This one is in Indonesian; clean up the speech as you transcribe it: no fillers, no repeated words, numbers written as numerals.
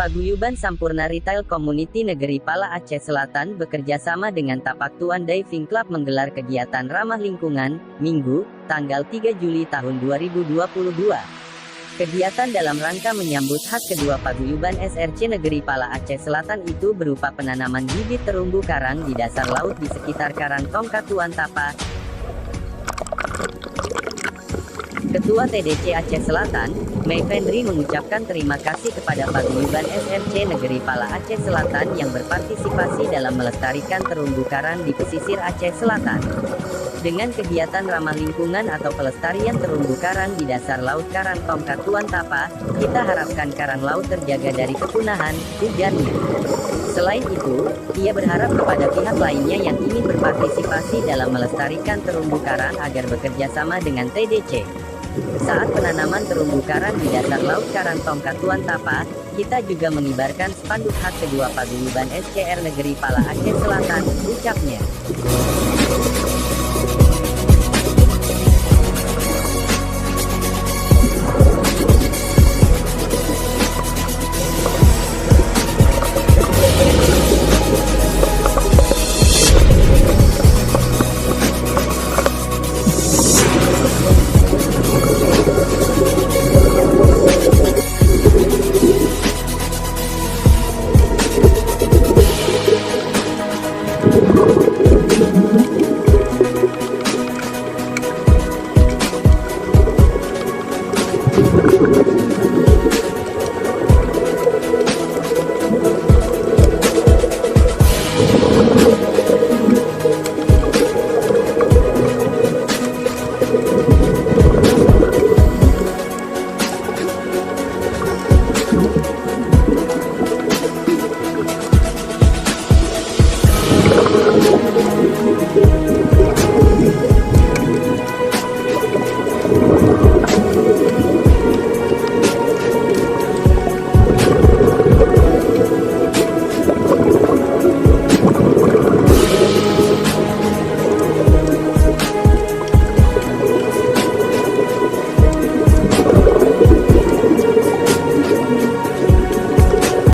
Paguyuban Sampurna Retail Community Negeri Pala Aceh Selatan bekerja sama dengan Tapak Tuan Diving Club menggelar kegiatan ramah lingkungan, Minggu, tanggal 3 Juli tahun 2022. Kegiatan dalam rangka menyambut HUT kedua Paguyuban SRC Negeri Pala Aceh Selatan itu berupa penanaman bibit terumbu karang di dasar laut di sekitar Karang Tongkat Tuan Tapa. Ketua TDC Aceh Selatan, Mei Fendri mengucapkan terima kasih kepada Paguyuban SRC Negeri Pala Aceh Selatan yang berpartisipasi dalam melestarikan terumbu karang di pesisir Aceh Selatan. Dengan kegiatan ramah lingkungan atau pelestarian terumbu karang di dasar laut Karang Tongkat Tuan Tapa, kita harapkan karang laut terjaga dari kepunahan, ujarnya. Selain itu, ia berharap kepada pihak lainnya yang ingin berpartisipasi dalam melestarikan terumbu karang agar bekerja sama dengan TDC. Saat penanaman terumbu karang di dasar laut Karang Tongkat Tuan Tapa, kita juga mengibarkan spanduk HUT kedua Paguyuban SCR Negeri Pala Aceh Selatan, ucapnya.